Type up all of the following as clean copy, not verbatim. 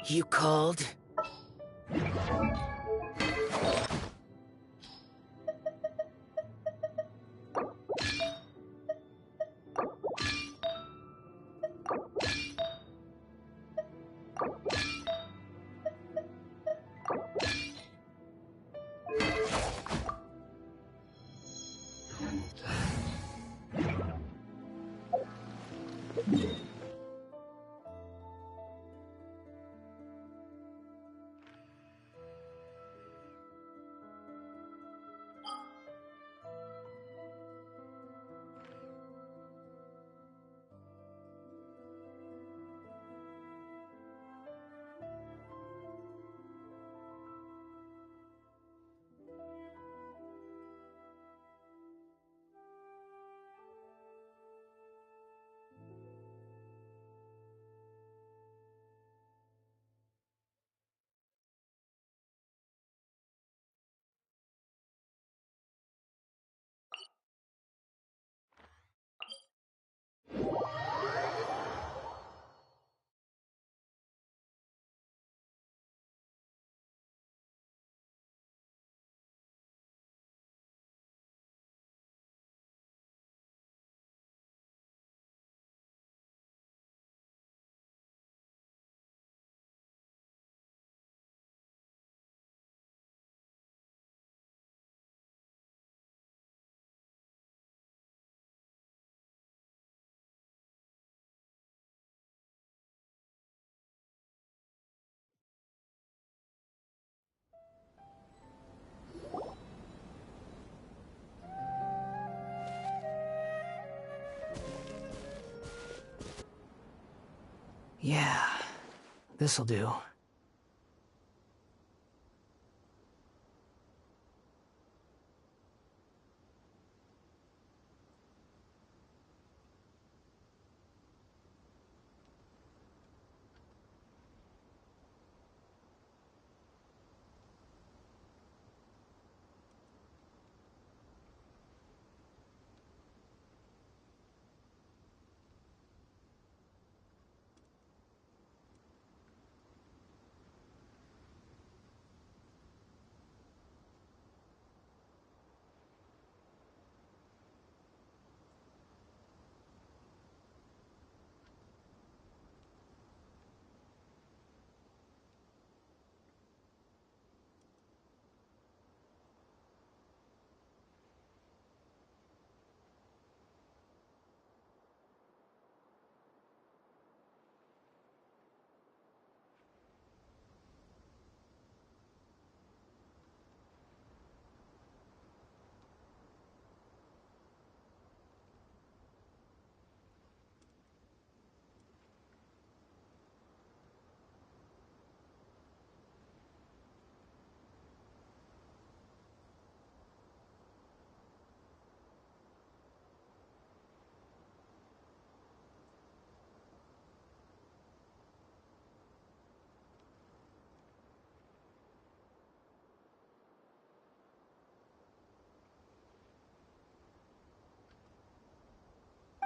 You called? Yeah, this'll do.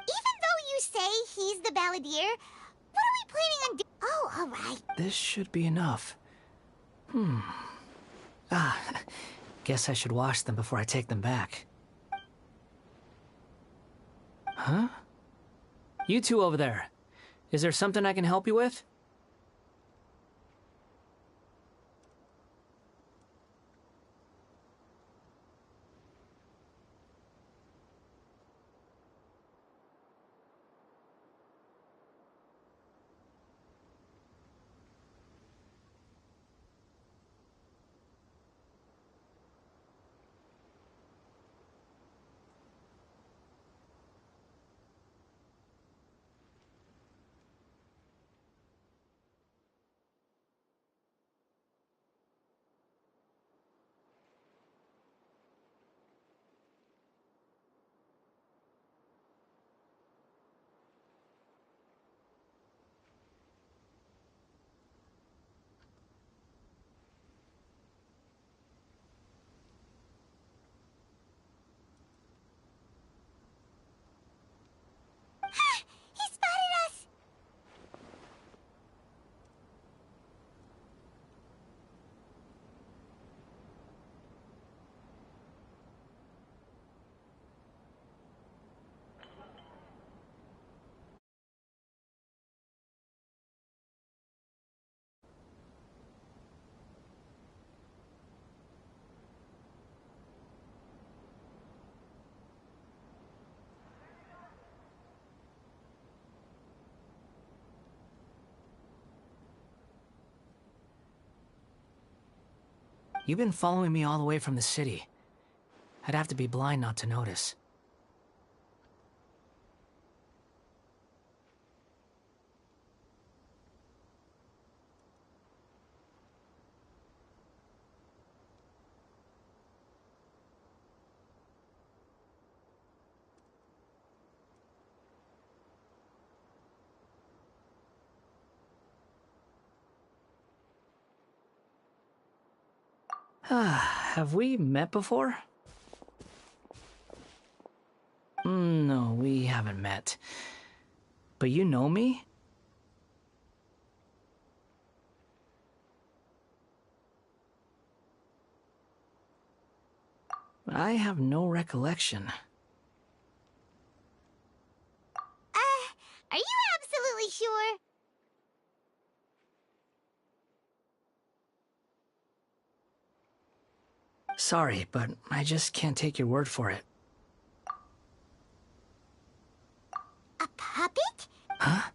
Even though you say he's the balladeer, what are we planning on doing? Oh, all right. This should be enough. Ah, guess I should wash them before I take them back. Huh? You two over there. Is there something I can help you with? You've been following me all the way from the city. I'd have to be blind not to notice. Have we met before? No, we haven't met. But you know me? I have no recollection. Are you absolutely sure? Sorry, but I just can't take your word for it. A puppet? Huh?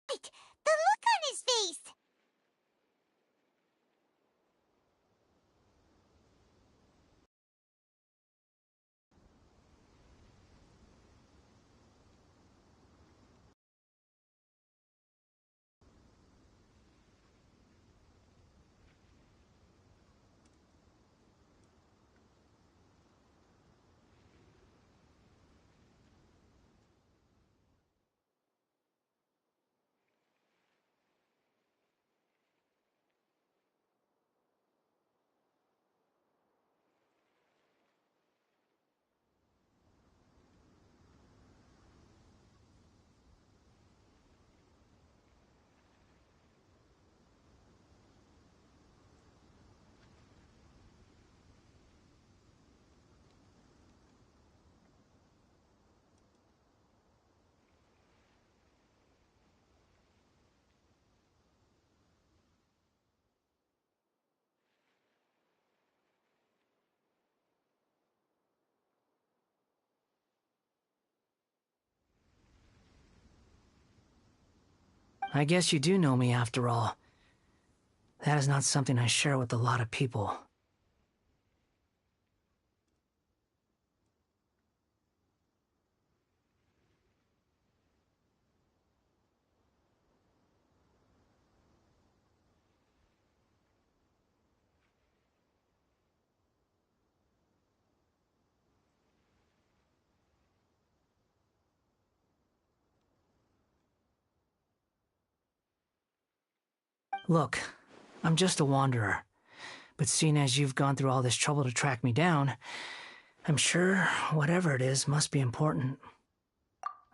Right, the look on his face! I guess you do know me after all. That is not something I share with a lot of people. Look, I'm just a wanderer. But seeing as you've gone through all this trouble to track me down, I'm sure whatever it is must be important.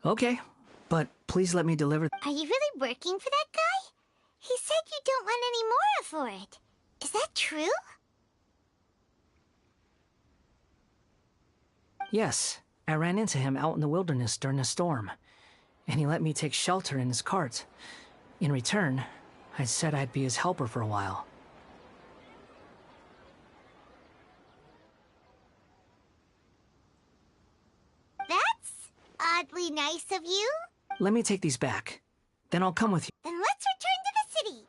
Okay, but please let me deliver. Are you really working for that guy? He said you don't want any more for it. Is that true? Yes, I ran into him out in the wilderness during a storm, and he let me take shelter in his cart. In return, I said I'd be his helper for a while. That's oddly nice of you. Let me take these back. Then I'll come with you. Then let's return to the city.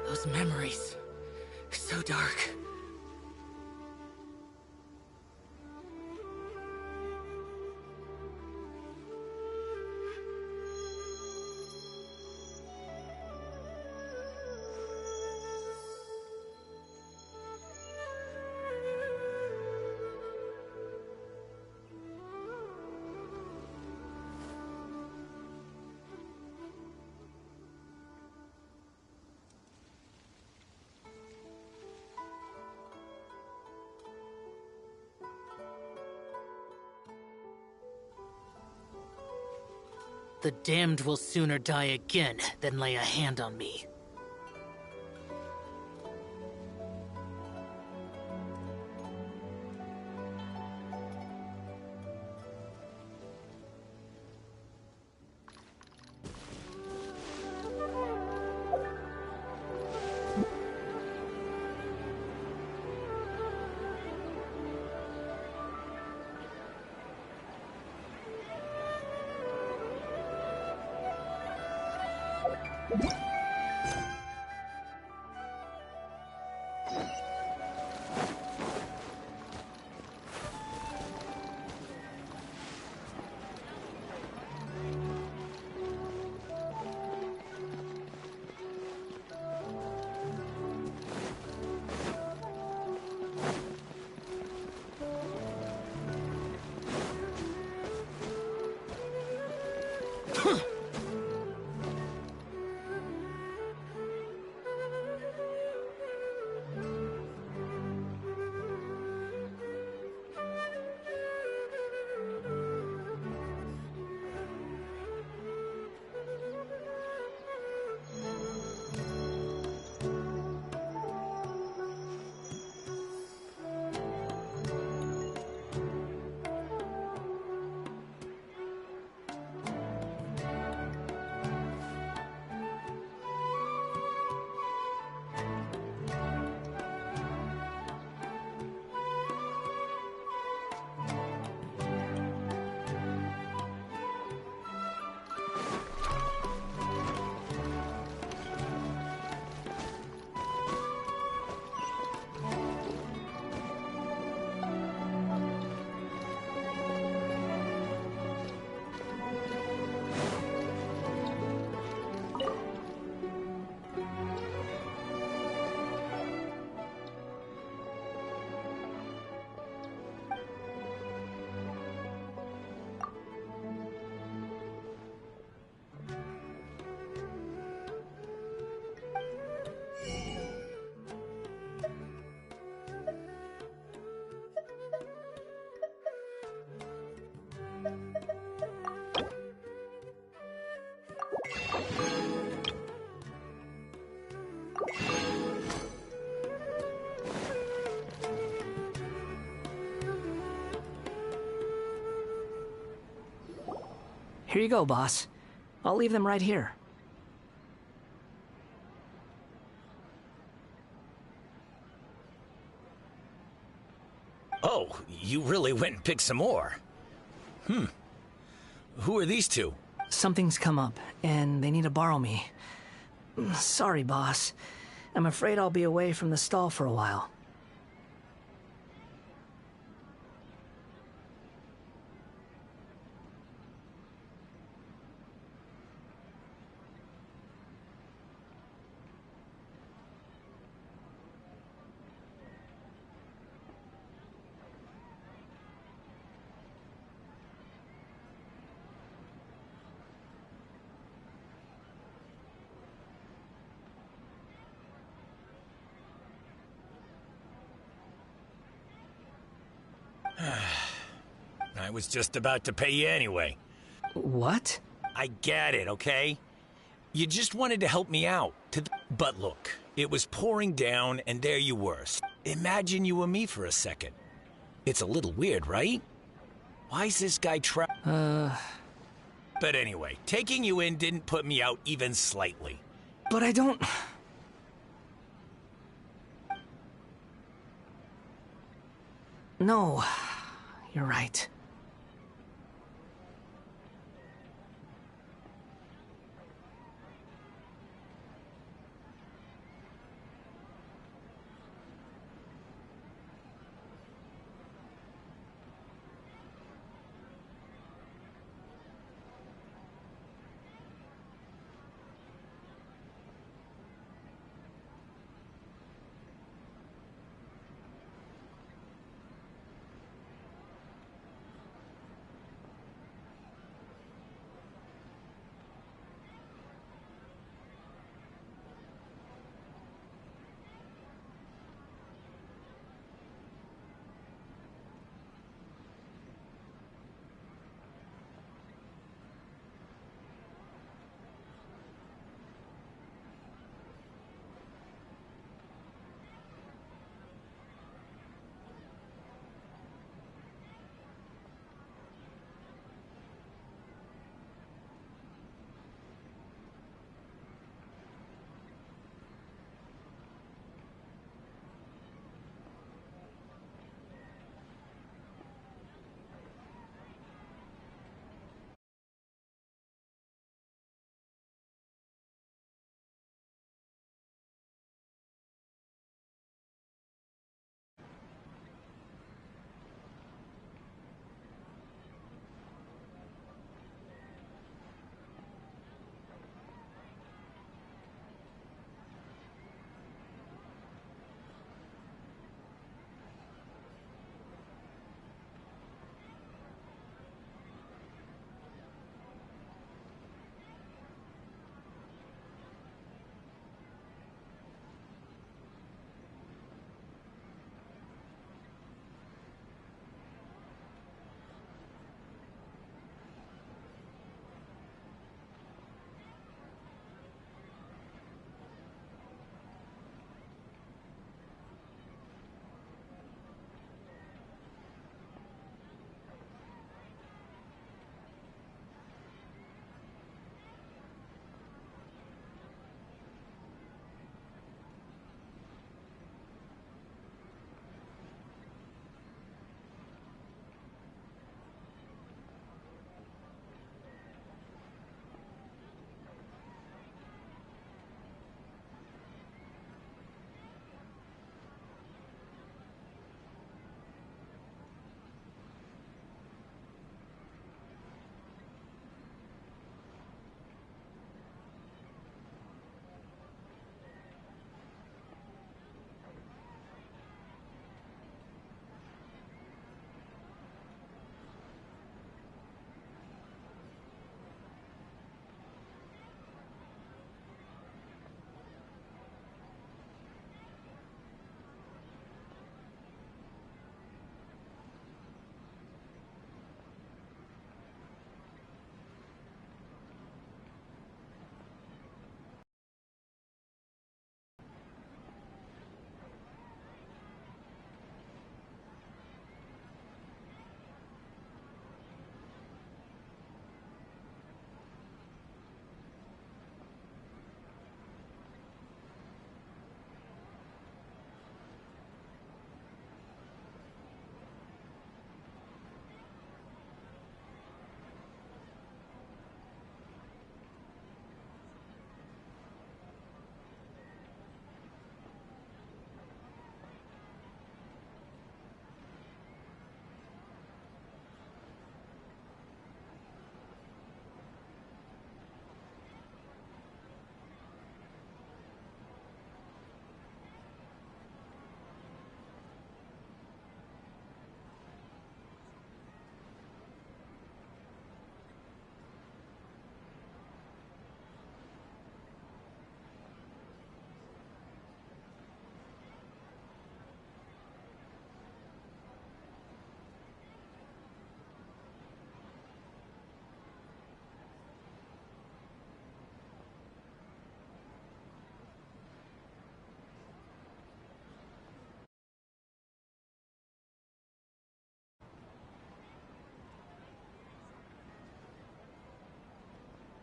Those memories. So dark. The damned will sooner die again than lay a hand on me. Here you go, boss. I'll leave them right here. Oh, you really went and picked some more. Who are these two? Something's come up, and they need to borrow me. Sorry, boss. I'm afraid I'll be away from the stall for a while. I was just about to pay you anyway. What? I get it, okay? You just wanted to help me out. But look, it was pouring down and there you were. Imagine you and me for a second. It's a little weird, right? Why's this guy But anyway, taking you in didn't put me out even slightly. But I don't... No, you're right.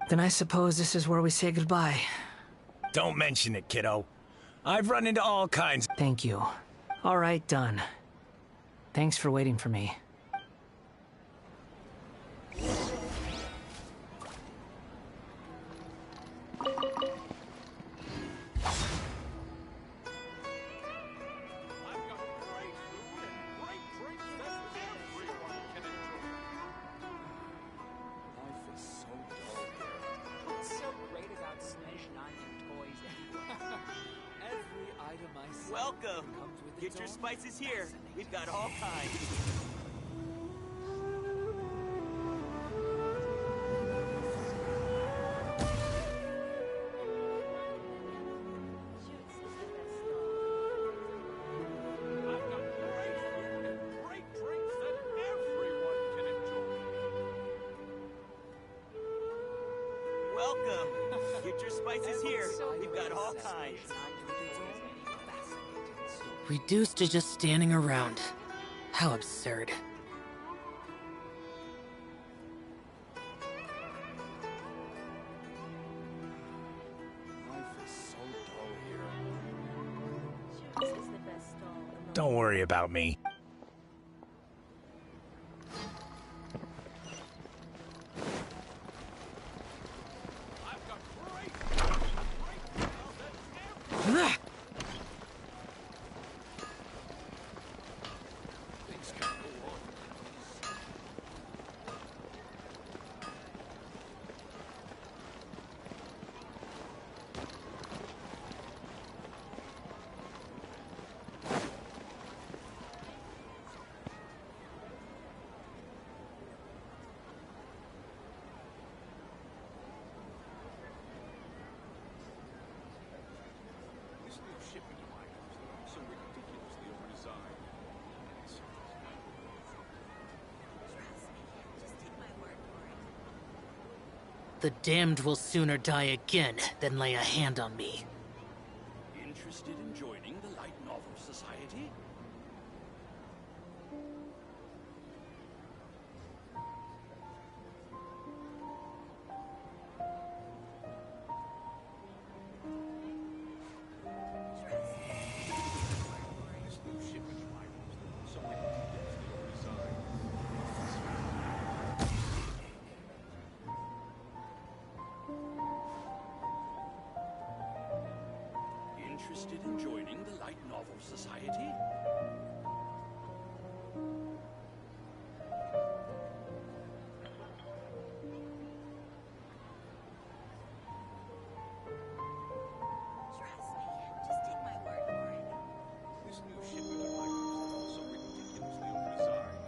Then I suppose this is where we say goodbye. Don't mention it, kiddo. I've run into all kinds. Thank you. All right, done. Thanks for waiting for me. Welcome! Get your spices here. We've got all kinds. Welcome! Get your spices here. We've got all kinds. Reduced to just standing around. How absurd. Don't worry about me. The damned will sooner die again than lay a hand on me. Interested in joining the Light Novel Society? Interested in joining the Light Novel Society? Trust me. Just take my word for it. This new shipment of items is also ridiculously overdesigned.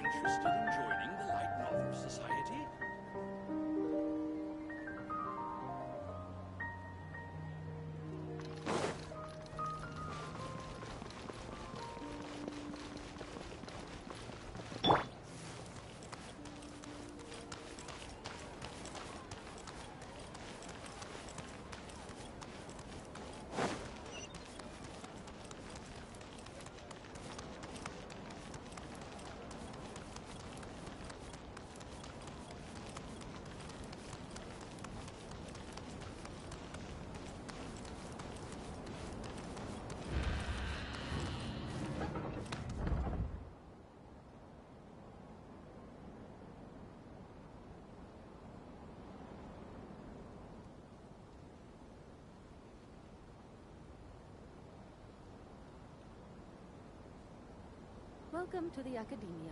Interested in joining the Light Novel Society? Welcome to the Academia.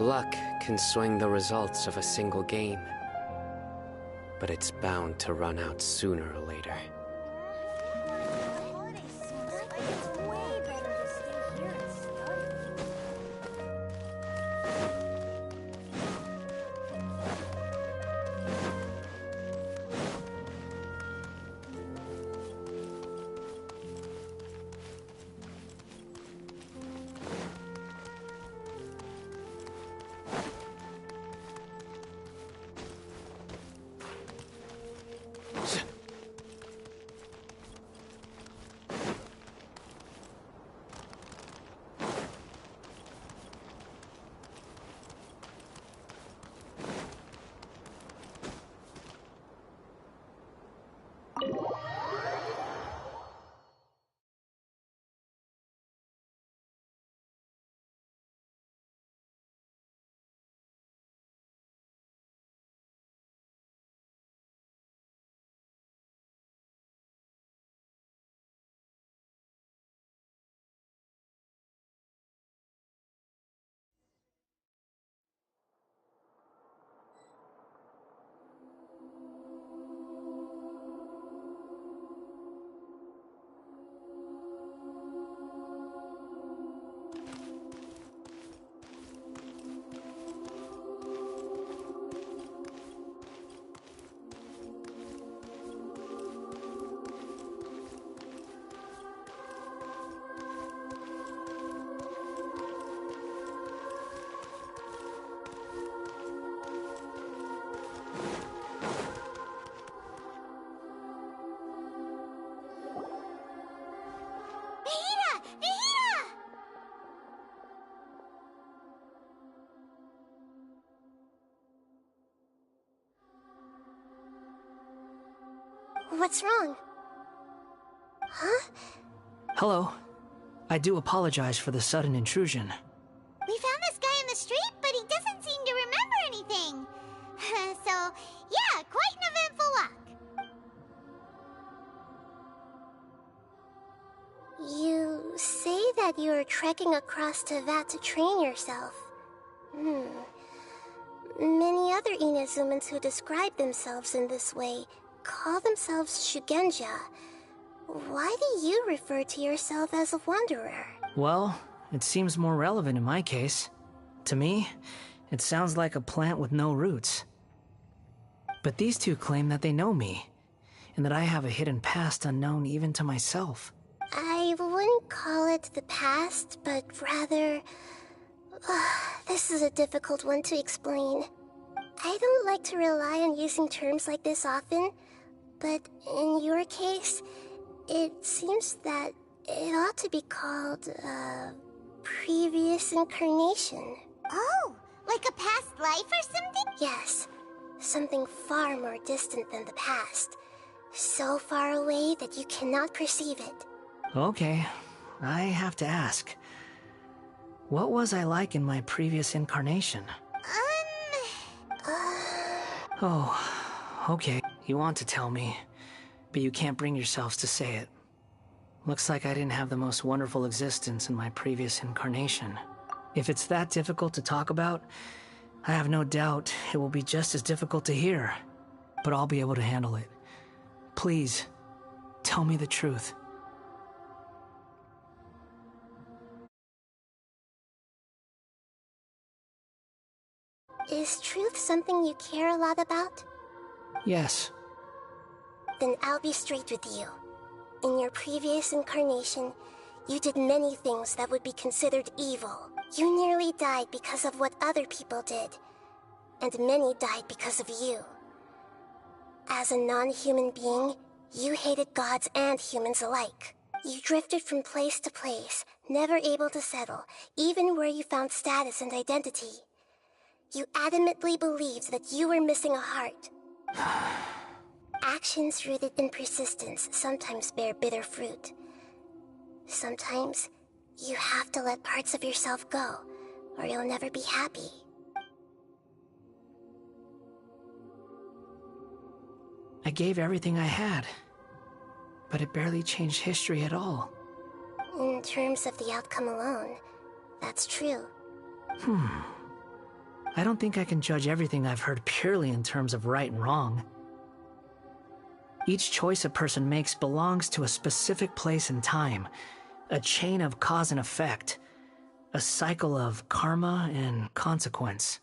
Luck can swing the results of a single game, but it's bound to run out sooner or later. What's wrong? Huh? Hello. I do apologize for the sudden intrusion. We found this guy in the street, but he doesn't seem to remember anything. So, yeah, quite an eventful walk. You say that you're trekking across Teyvat to train yourself. Many other Inazumans who describe themselves in this way call themselves Shugenja. Why do you refer to yourself as a wanderer? Well, it seems more relevant in my case. To me, it sounds like a plant with no roots. But these two claim that they know me, and that I have a hidden past unknown even to myself. I wouldn't call it the past, but rather... this is a difficult one to explain. I don't like to rely on using terms like this often, but in your case, it seems that it ought to be called, previous incarnation. Oh, like a past life or something? Yes, something far more distant than the past. So far away that you cannot perceive it. Okay, I have to ask. What was I like in my previous incarnation? Oh, okay. You want to tell me, but you can't bring yourselves to say it. Looks like I didn't have the most wonderful existence in my previous incarnation. If it's that difficult to talk about, I have no doubt it will be just as difficult to hear, but I'll be able to handle it. Please, tell me the truth. Is truth something you care a lot about? Yes. Then I'll be straight with you. In your previous incarnation, you did many things that would be considered evil. You nearly died because of what other people did, and many died because of you. As a non-human being, you hated gods and humans alike. You drifted from place to place, never able to settle, even where you found status and identity. You adamantly believed that you were missing a heart. Actions rooted in persistence sometimes bear bitter fruit. Sometimes, you have to let parts of yourself go, or you'll never be happy. I gave everything I had, but it barely changed history at all. In terms of the outcome alone, that's true. I don't think I can judge everything I've heard purely in terms of right and wrong. Each choice a person makes belongs to a specific place and time, a chain of cause and effect, a cycle of karma and consequence.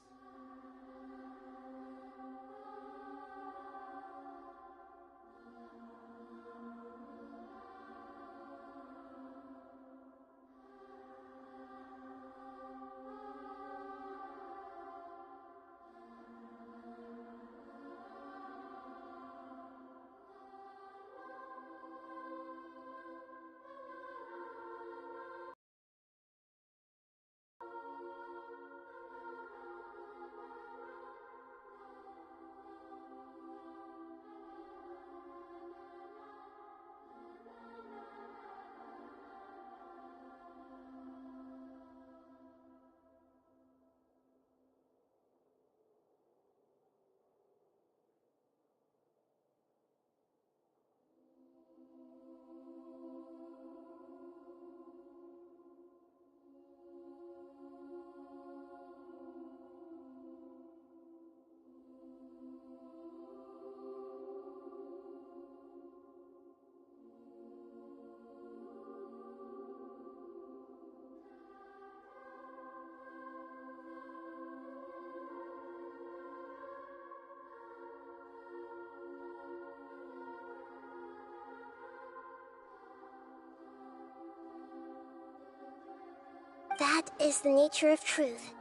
That is the nature of truth.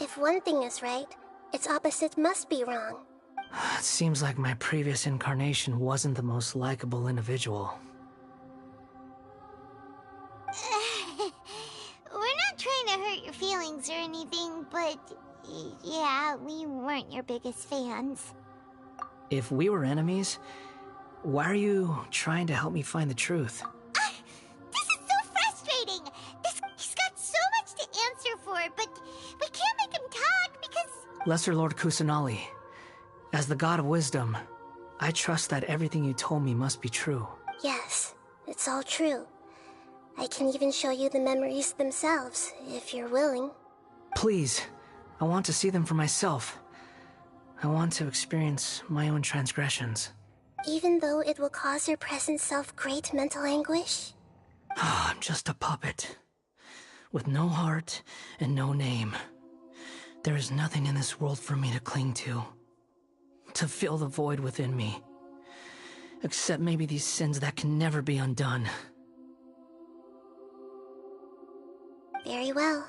If one thing is right, its opposite must be wrong. It seems like my previous incarnation wasn't the most likable individual. We're not trying to hurt your feelings or anything, but yeah, we weren't your biggest fans. If we were enemies, why are you trying to help me find the truth? This is so frustrating! He's got so much to answer for, but we can't make him talk because... Lesser Lord Kusanali, as the god of wisdom, I trust that everything you told me must be true. Yes, it's all true. I can even show you the memories themselves, if you're willing. Please, I want to see them for myself. I want to experience my own transgressions. Even though it will cause your present self great mental anguish? I'm just a puppet, with no heart and no name. There is nothing in this world for me to cling to fill the void within me. Except maybe these sins that can never be undone. Very well.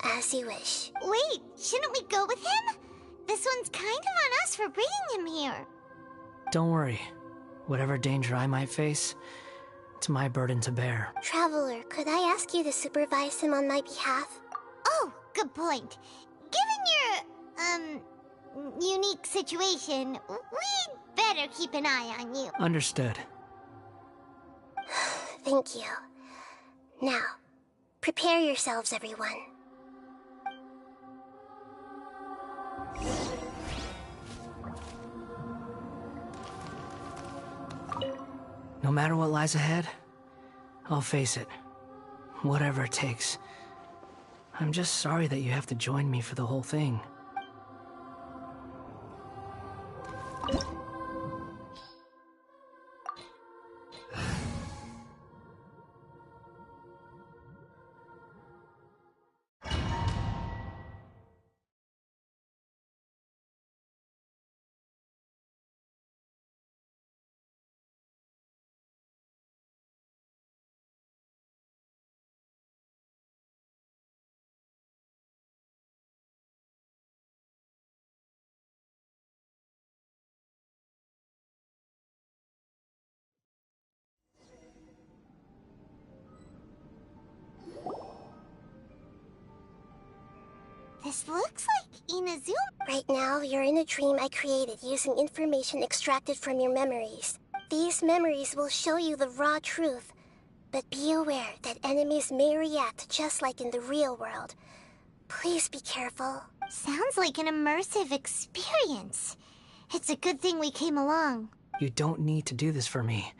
As you wish. Wait, shouldn't we go with him? This one's kind of on us for bringing him here. Don't worry. Whatever danger I might face, it's my burden to bear. Traveler, could I ask you to supervise him on my behalf? Oh, good point. Given your, unique situation, we'd better keep an eye on you. Understood. Thank you. Now, prepare yourselves, everyone. No matter what lies ahead, I'll face it. Whatever it takes. I'm just sorry that you have to join me for the whole thing. This looks like Inazuma. Right now, you're in a dream I created using information extracted from your memories. These memories will show you the raw truth, but be aware that enemies may react just like in the real world. Please be careful. Sounds like an immersive experience. It's a good thing we came along. You don't need to do this for me.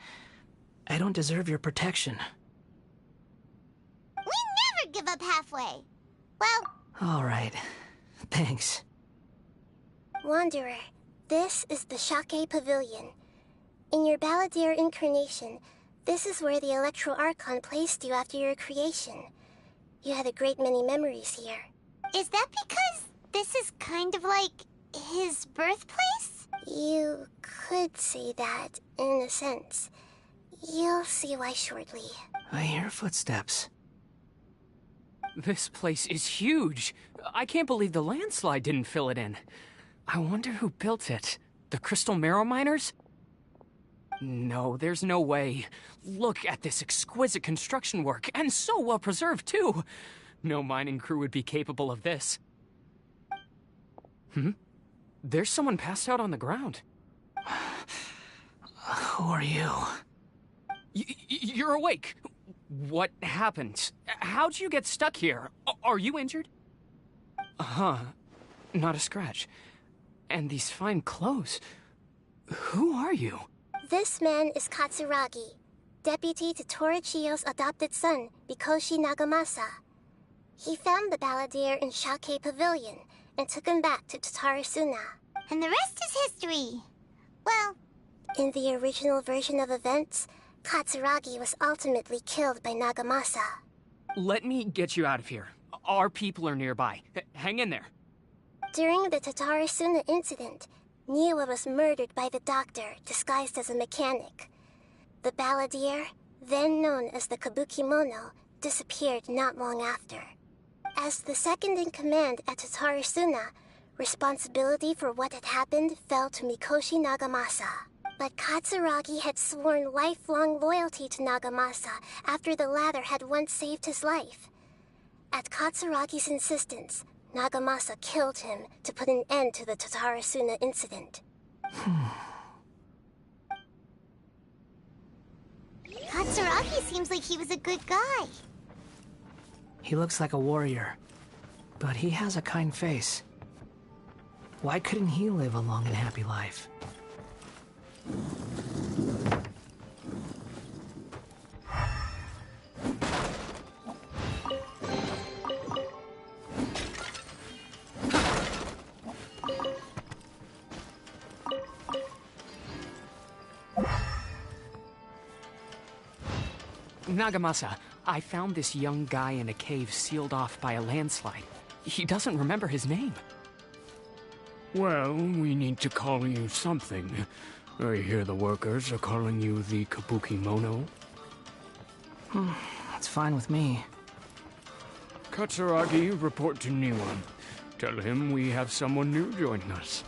I don't deserve your protection. We never give up halfway. Well... All right. Thanks. Wanderer, this is the Shake Pavilion. In your Balladeer incarnation, this is where the Electro Archon placed you after your creation. You had a great many memories here. Is that because this is kind of like his birthplace? You could say that, in a sense. You'll see why shortly. I hear footsteps. This place is huge. I can't believe the landslide didn't fill it in. I wonder who built it. The Crystal Marrow Miners? No, there's no way. Look at this exquisite construction work, and so well preserved, too. No mining crew would be capable of this. There's someone passed out on the ground. Who are you? You're awake. What happened? How'd you get stuck here? Are you injured? Not a scratch. And these fine clothes. Who are you? This man is Katsuragi, deputy to Torichiyo's adopted son, Mikoshi Nagamasa. He found the Balladeer in Shake Pavilion and took him back to Tatarasuna. And the rest is history. Well, in the original version of events, Katsuragi was ultimately killed by Nagamasa. Let me get you out of here. Our people are nearby. Hang in there. During the Tatarasuna incident, Niwa was murdered by the doctor disguised as a mechanic. The Balladeer, then known as the Kabukimono, disappeared not long after. As the second-in-command at Tatarasuna, responsibility for what had happened fell to Mikoshi Nagamasa. But Katsuragi had sworn lifelong loyalty to Nagamasa after the latter had once saved his life. At Katsuragi's insistence, Nagamasa killed him to put an end to the Tatarasuna incident. Katsuragi seems like he was a good guy. He looks like a warrior, but he has a kind face. Why couldn't he live a long and happy life? Nagamasa, I found this young guy in a cave sealed off by a landslide. He doesn't remember his name. Well, we need to call you something. I hear the workers are calling you the Kabukimono. That's fine with me. Katsuragi, report to Niwa. Tell him we have someone new joining us.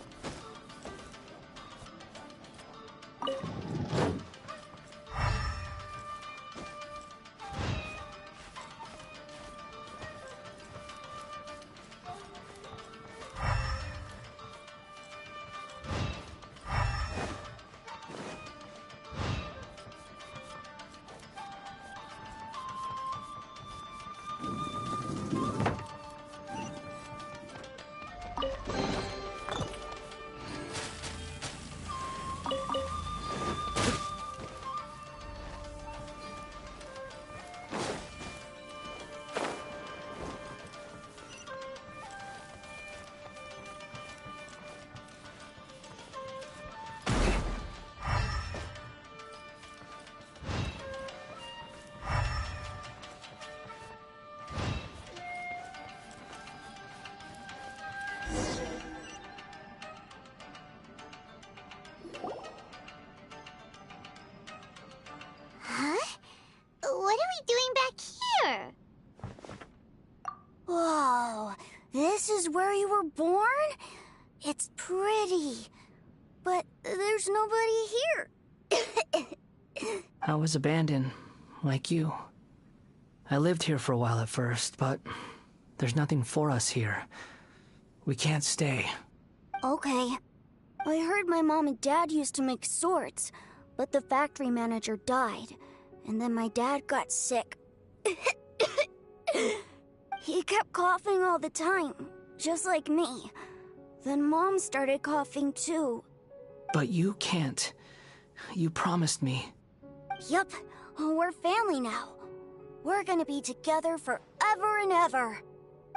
Huh? What are we doing back here? Whoa, this is where you were born? It's pretty, but there's nobody here. I was abandoned, like you. I lived here for a while at first, but there's nothing for us here. We can't stay. Okay. I heard my mom and dad used to make swords, but the factory manager died, and then my dad got sick. He kept coughing all the time, just like me. Then Mom started coughing too. But you can't. You promised me. Yup, we're family now. We're gonna be together forever and ever.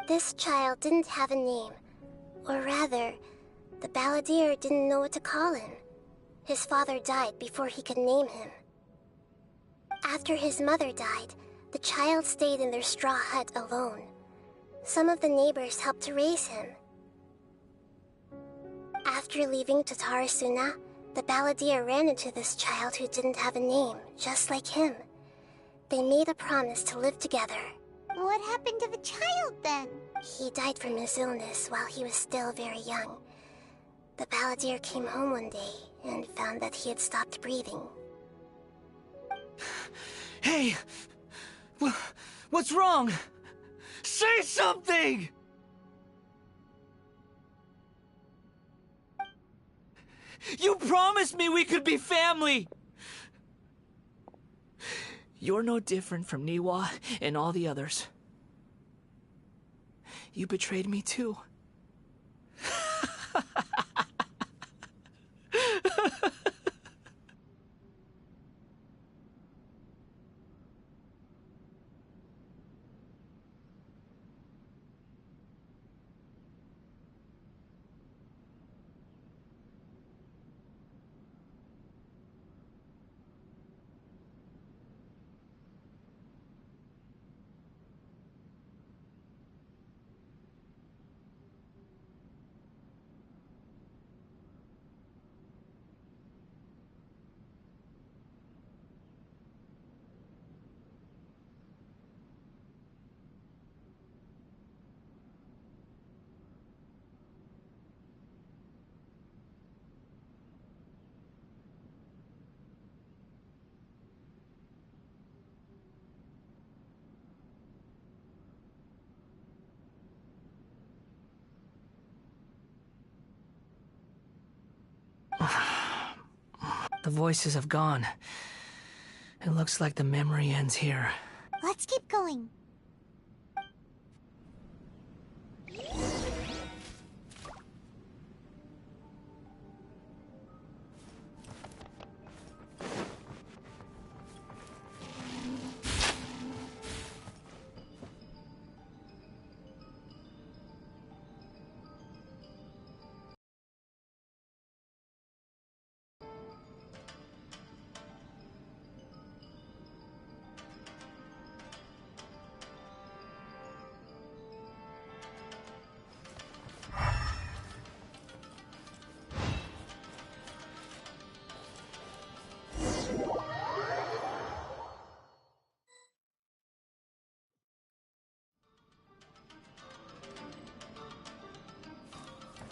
This child didn't have a name, Or rather, the balladeer didn't know what to call him. His father died before he could name him. After his mother died, the child stayed in their straw hut alone. Some of the neighbors helped to raise him. After leaving Tatarasuna, the balladeer ran into this child who didn't have a name, just like him. They made a promise to live together. What happened to the child then? He died from his illness while he was still very young. The balladeer came home one day and found that he had stopped breathing. Hey! What's wrong? Say something! You promised me we could be family! You're no different from Niwa and all the others. You betrayed me too. The voices have gone. It looks like the memory ends here. Let's keep going.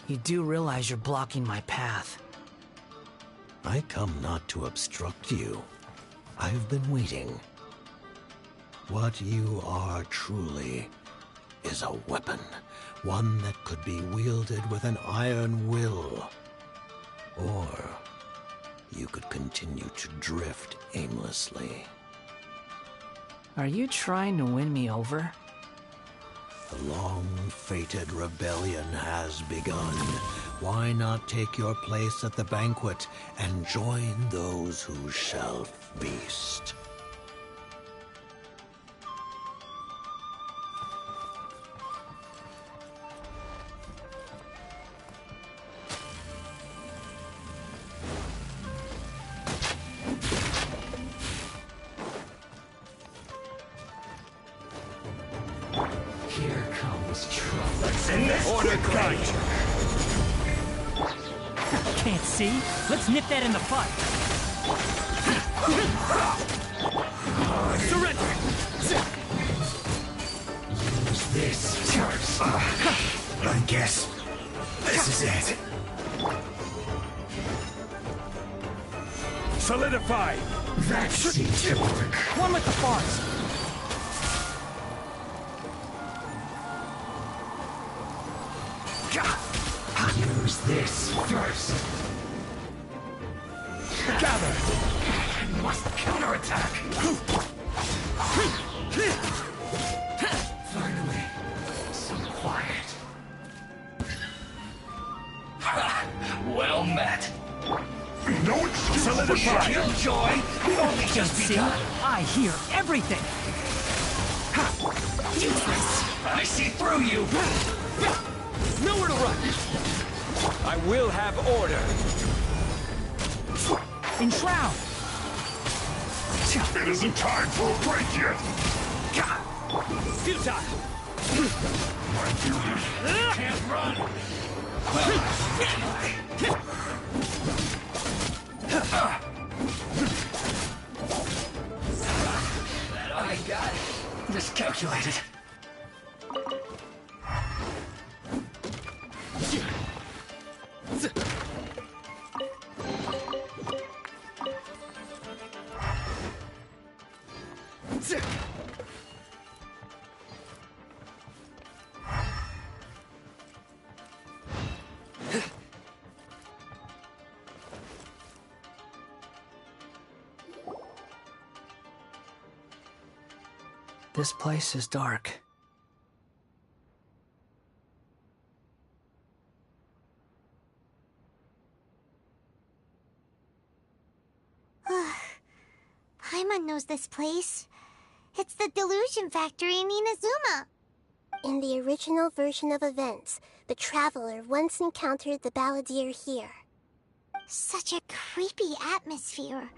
You do realize you're blocking my path. I come not to obstruct you. I've been waiting. What you are truly is a weapon, one that could be wielded with an iron will. Or you could continue to drift aimlessly. Are you trying to win me over? The long-fated rebellion has begun. Why not take your place at the banquet and join those who shall feast? Here comes trouble. Let's end this quickly! Can't see? Let's nip that in the bud. Surrender! Use this first. I guess this is it. Solidify! That seems to work. One with the forest. Use this first. Gather! I must counterattack. Finally, some quiet. Well met. No excuse for trying! Killjoy, we've only just See? begun. I hear everything. Useless. I see through you. Nowhere to run! I will have order. Enshroud! It isn't time for a break yet! Futile! My beauty can't run! I got it. Miscalculated. This place is dark. Paimon knows this place. It's the Delusion Factory in Inazuma. In the original version of events, the Traveler once encountered the Balladeer here. Such a creepy atmosphere.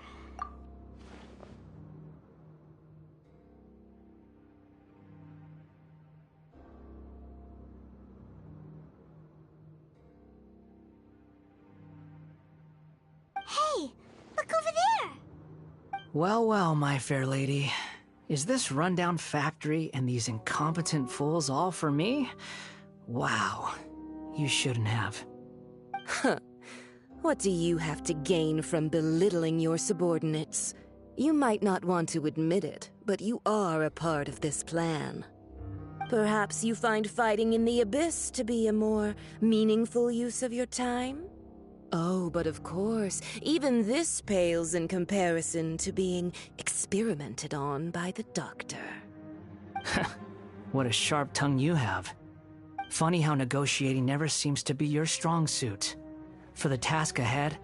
Hey, look over there! Well, well, my fair lady. Is this rundown factory and these incompetent fools all for me? Wow. You shouldn't have. Huh. What do you have to gain from belittling your subordinates? You might not want to admit it, but you are a part of this plan. Perhaps you find fighting in the Abyss to be a more meaningful use of your time? Oh, but of course, even this pales in comparison to being experimented on by the Doctor. What a sharp tongue you have. Funny how negotiating never seems to be your strong suit. For the task ahead,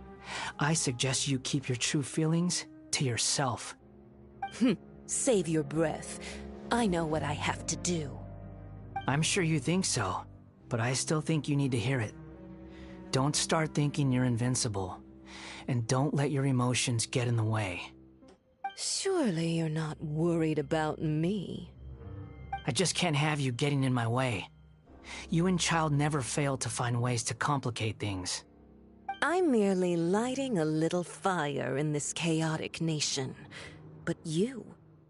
I suggest you keep your true feelings to yourself. Save your breath. I know what I have to do. I'm sure you think so, but I still think you need to hear it. Don't start thinking you're invincible, and don't let your emotions get in the way. Surely you're not worried about me. I just can't have you getting in my way. You and Child never fail to find ways to complicate things. I'm merely lighting a little fire in this chaotic nation. But you,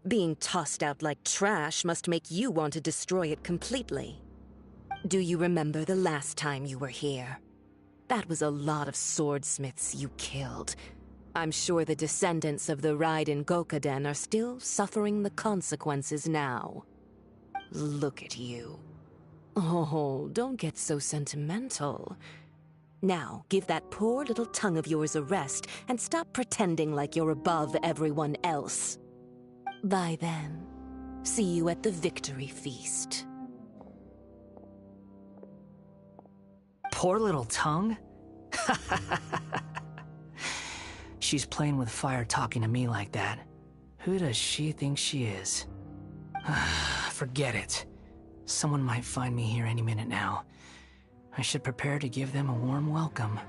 being tossed out like trash, must make you want to destroy it completely. Do you remember the last time you were here? That was a lot of swordsmiths you killed. I'm sure the descendants of the Raiden Gokaden are still suffering the consequences now. Look at you. Oh, don't get so sentimental. Now, give that poor little tongue of yours a rest and stop pretending like you're above everyone else. Bye then. See you at the victory feast. Poor little tongue? She's playing with fire talking to me like that. Who does she think she is? Forget it. Someone might find me here any minute now. I should prepare to give them a warm welcome.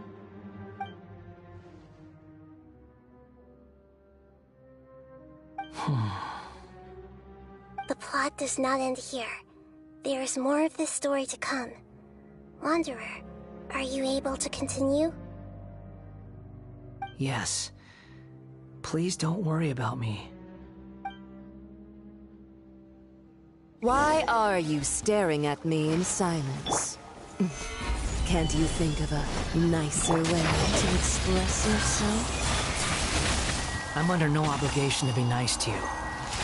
The plot does not end here. There is more of this story to come. Wanderer, are you able to continue? Yes. Please don't worry about me. Why are you staring at me in silence? Can't you think of a nicer way to express yourself? I'm under no obligation to be nice to you.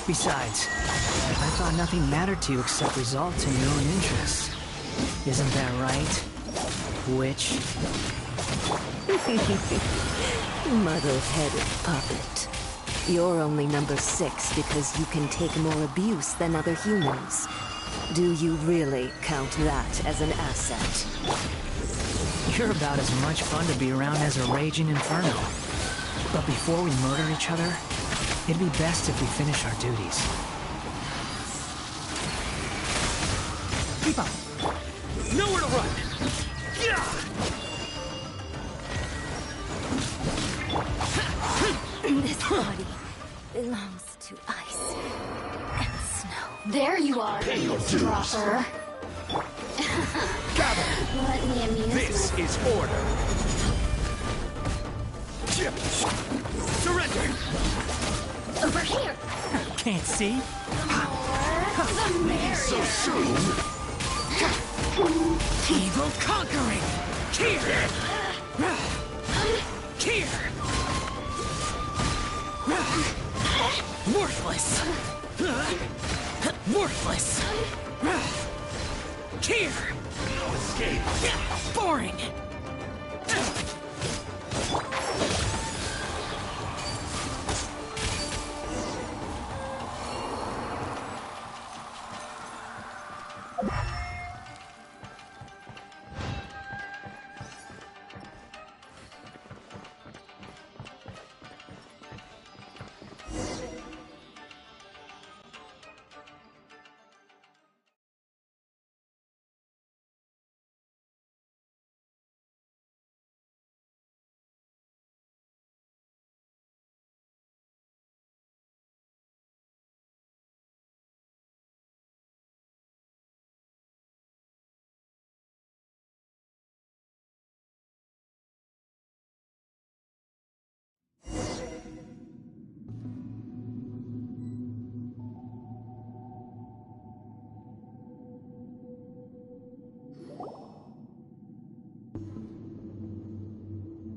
Besides, I thought nothing mattered to you except results in your own interests. Isn't that right, witch? Muddle-headed puppet. You're only number 6 because you can take more abuse than other humans. Do you really count that as an asset? You're about as much fun to be around as a raging inferno. But before we murder each other, it'd be best if we finish our duties. Keep up! Nowhere to run! body belongs to ice and snow. There you are, eavesdropper. Let me amuse This is order. Surrender! Over here! Can't see? The merrier! So soon? Evil conquering! Here! Here! Worthless! Worthless! Here! No escape! Boring!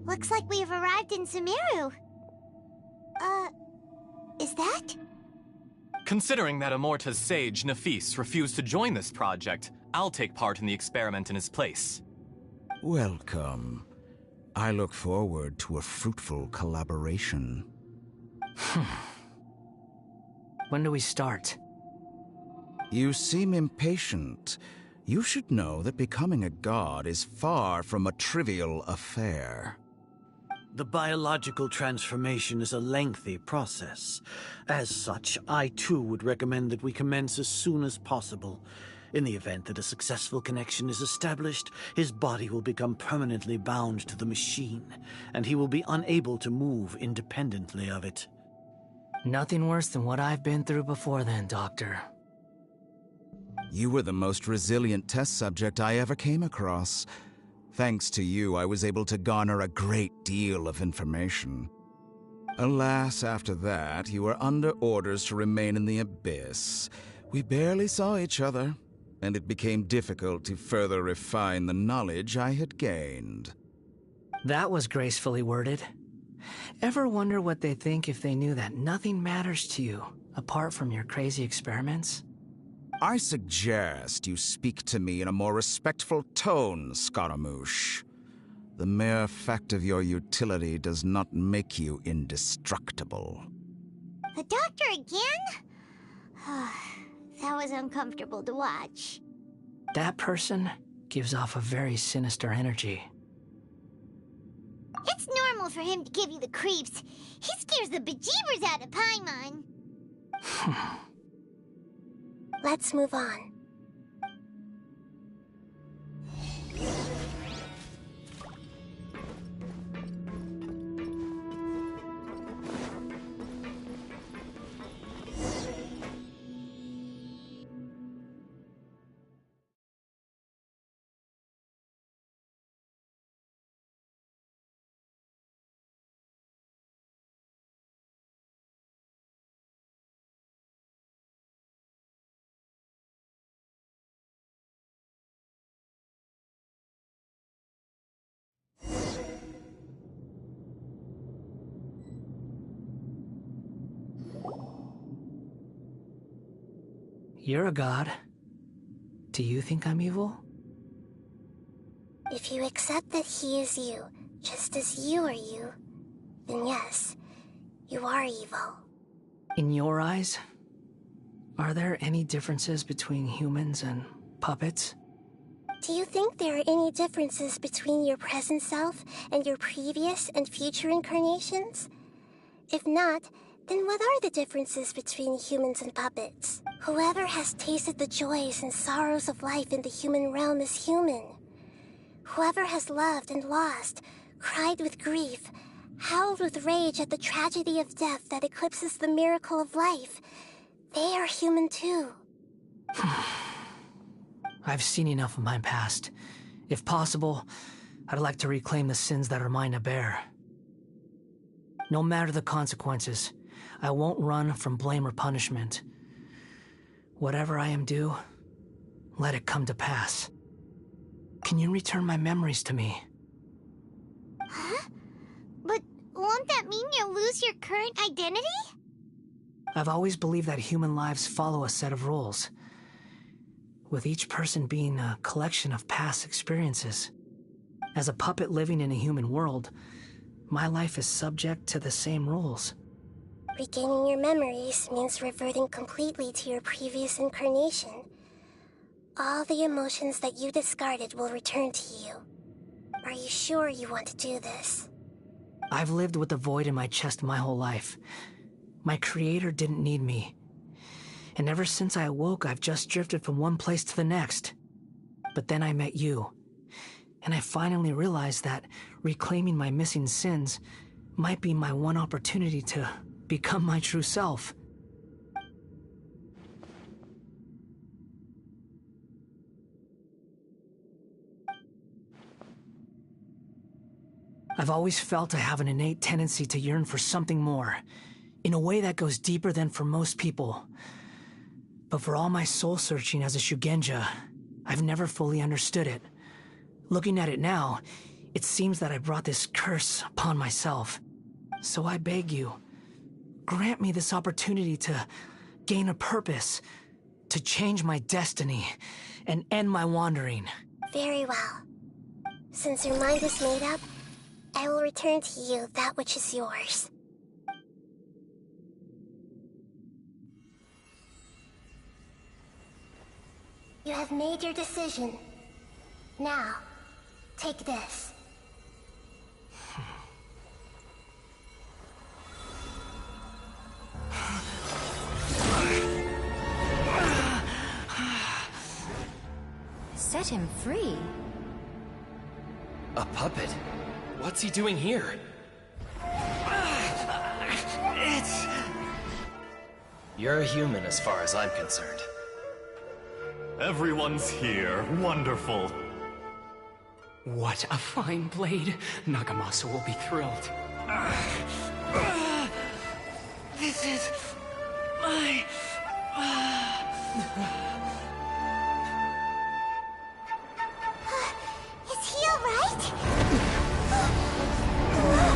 Looks like we've arrived in Sumeru. Is that? Considering that Amorta's sage, Nafis, refused to join this project, I'll take part in the experiment in his place. Welcome. I look forward to a fruitful collaboration. When do we start? You seem impatient. You should know that becoming a god is far from a trivial affair. The biological transformation is a lengthy process. As such, I too would recommend that we commence as soon as possible. In the event that a successful connection is established, his body will become permanently bound to the machine, and he will be unable to move independently of it. Nothing worse than what I've been through before then, Doctor. You were the most resilient test subject I ever came across. Thanks to you, I was able to garner a great deal of information. Alas, after that, you were under orders to remain in the Abyss. We barely saw each other, and it became difficult to further refine the knowledge I had gained. That was gracefully worded. Ever wonder what they think if they knew that nothing matters to you, apart from your crazy experiments? I suggest you speak to me in a more respectful tone, Scaramouche. The mere fact of your utility does not make you indestructible. The doctor again? That was uncomfortable to watch. That person gives off a very sinister energy. It's normal for him to give you the creeps. He scares the bejeebers out of Paimon. Let's move on. You're a god. Do you think I'm evil? If you accept that he is you, just as you are you, then yes, you are evil. In your eyes, are there any differences between humans and puppets? Do you think there are any differences between your present self and your previous and future incarnations? If not, then what are the differences between humans and puppets? Whoever has tasted the joys and sorrows of life in the human realm is human. Whoever has loved and lost, cried with grief, howled with rage at the tragedy of death that eclipses the miracle of life. They are human too. I've seen enough of my past. If possible, I'd like to reclaim the sins that are mine to bear. No matter the consequences, I won't run from blame or punishment. Whatever I am due, let it come to pass. Can you return my memories to me? Huh? But won't that mean you'll lose your current identity? I've always believed that human lives follow a set of rules, with each person being a collection of past experiences. As a puppet living in a human world, my life is subject to the same rules. Regaining your memories means reverting completely to your previous incarnation. All the emotions that you discarded will return to you. Are you sure you want to do this? I've lived with the void in my chest my whole life. My creator didn't need me. And ever since I awoke, I've just drifted from one place to the next. But then I met you. And I finally realized that reclaiming my missing sins might be my one opportunity to become my true self. I've always felt I have an innate tendency to yearn for something more, in a way that goes deeper than for most people. But for all my soul-searching as a Shugenja, I've never fully understood it. Looking at it now, it seems that I brought this curse upon myself. So I beg you, grant me this opportunity to gain a purpose, to change my destiny, and end my wandering. Very well. Since your mind is made up, I will return to you that which is yours. You have made your decision. Now, take this. Set him free? A puppet? What's he doing here? You're a human as far as I'm concerned. Everyone's here. Wonderful. What a fine blade. Nagamasa will be thrilled. This is my... Is he alright? No way!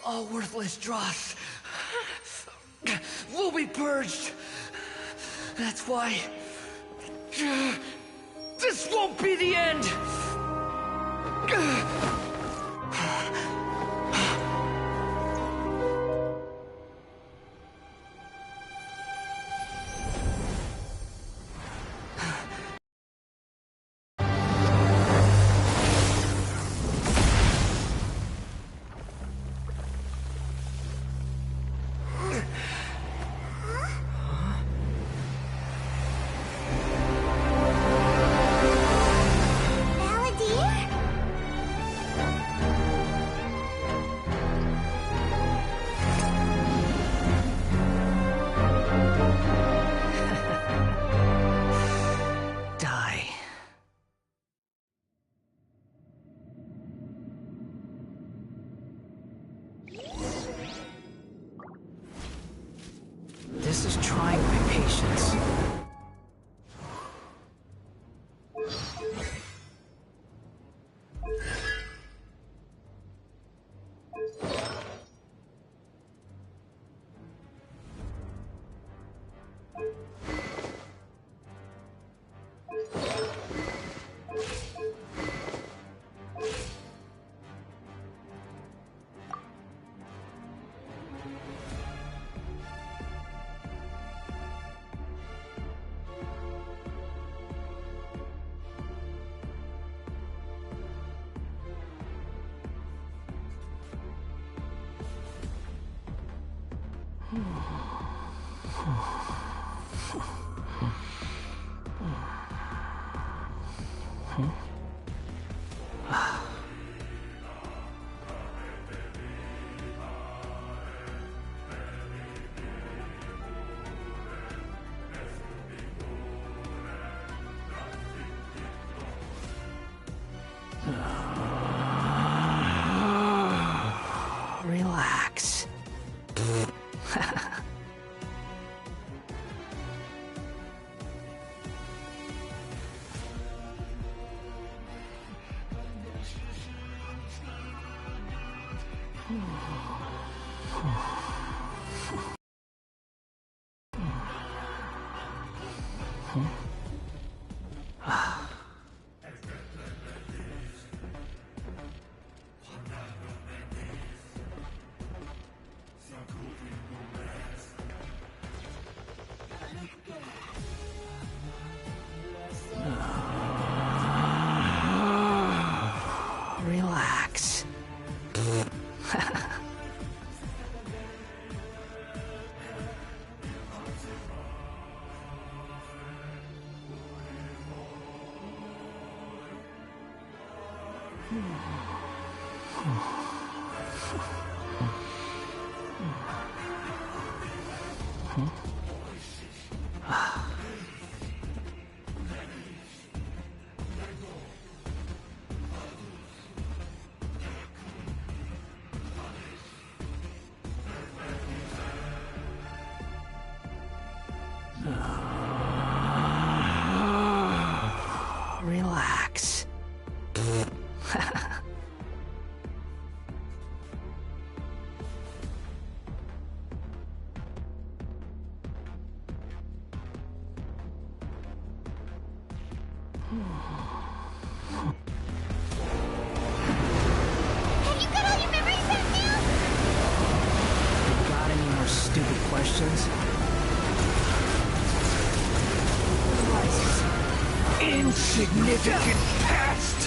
All worthless dross will be purged. That's why this won't be the end. Relax. Relax. Relax. Have you got all your memories back now? Got any more stupid questions? Insignificant past!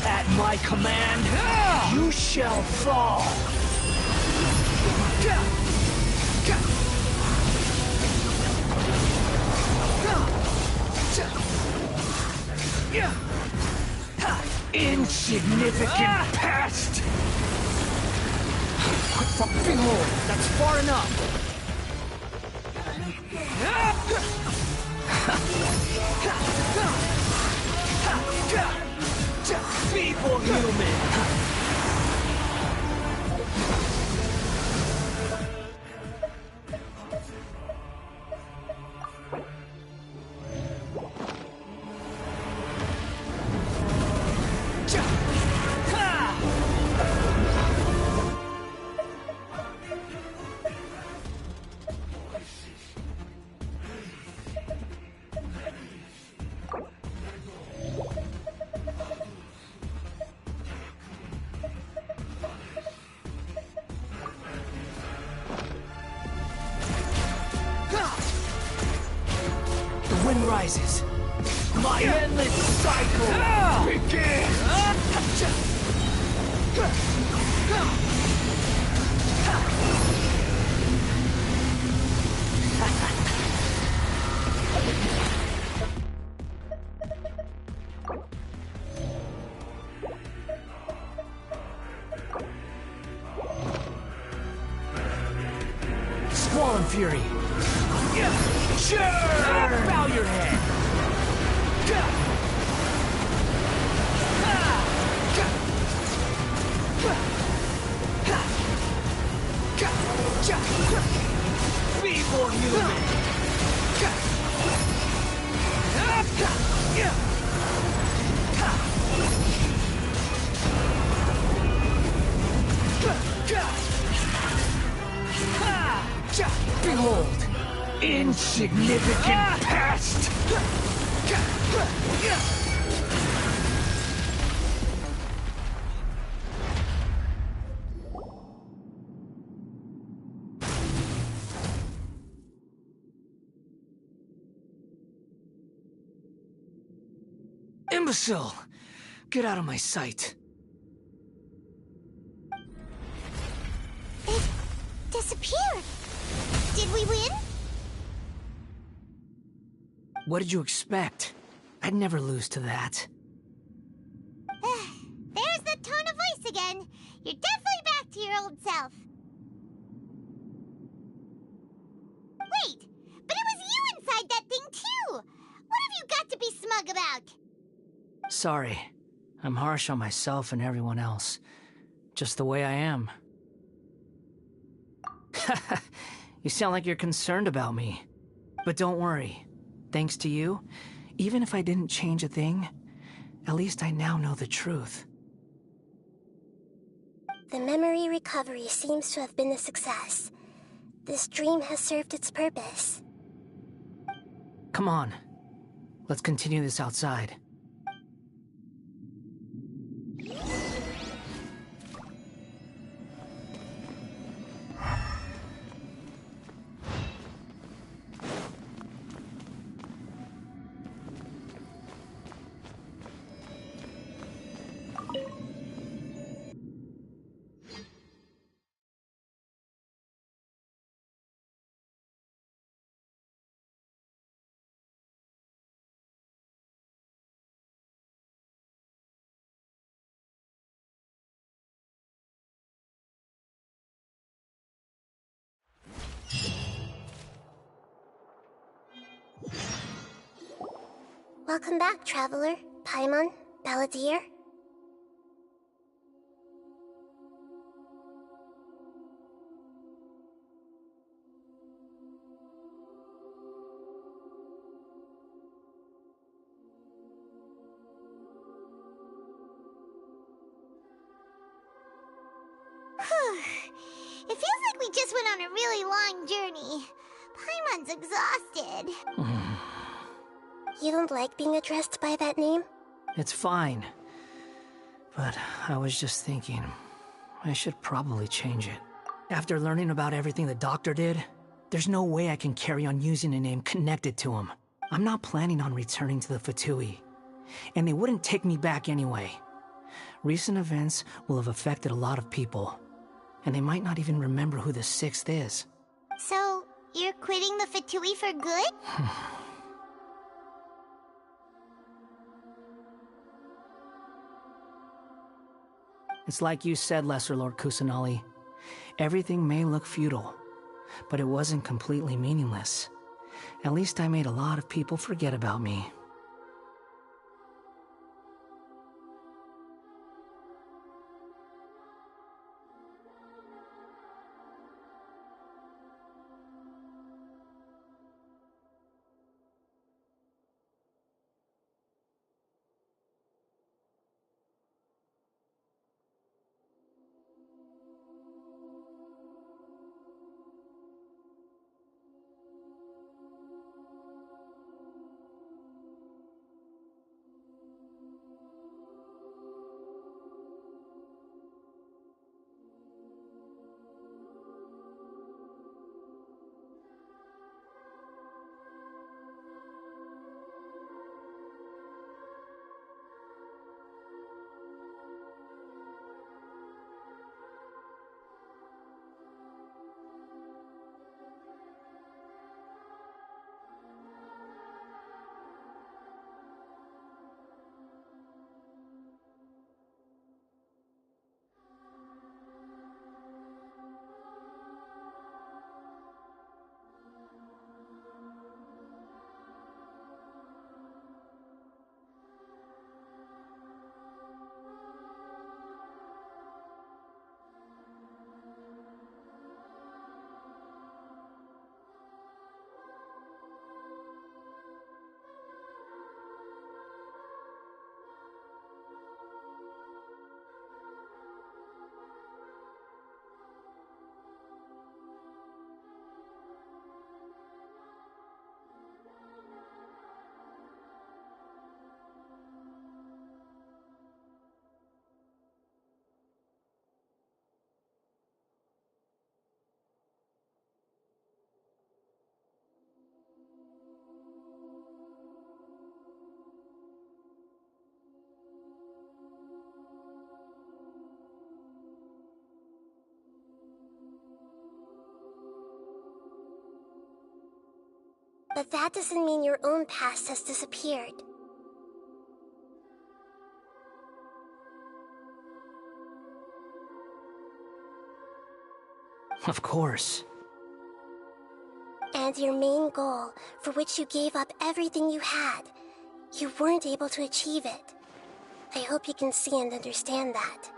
At my command, you shall fall. Insignificant past! Behold, that's far enough. Feeble human! The wind rises. My endless cycle begins. Squall and Fury. Sure! Bow your head. Feeble human! Behold, Insignificant past! Imbecile! Get out of my sight. It disappeared. Did we win? What did you expect? I'd never lose to that. There's the tone of voice again. You're definitely back to your old self. Wait, but it was you inside that thing too! What have you got to be smug about? Sorry. I'm harsh on myself and everyone else. Just the way I am. You sound like you're concerned about me. But don't worry. Thanks to you, even if I didn't change a thing, at least I now know the truth. The memory recovery seems to have been a success. This dream has served its purpose. Come on. Let's continue this outside. Welcome back, Traveler, Paimon, Balladeer. It feels like we just went on a really long journey. Paimon's exhausted. You don't like being addressed by that name? It's fine. But I was just thinking, I should probably change it. After learning about everything the doctor did, there's no way I can carry on using a name connected to him. I'm not planning on returning to the Fatui, and they wouldn't take me back anyway. Recent events will have affected a lot of people, and they might not even remember who the Sixth is. So, you're quitting the Fatui for good? It's like you said, Lesser Lord Kusanali. Everything may look futile, but it wasn't completely meaningless. At least I made a lot of people forget about me. But that doesn't mean your own past has disappeared. Of course. And your main goal, for which you gave up everything you had, you weren't able to achieve it. I hope you can see and understand that.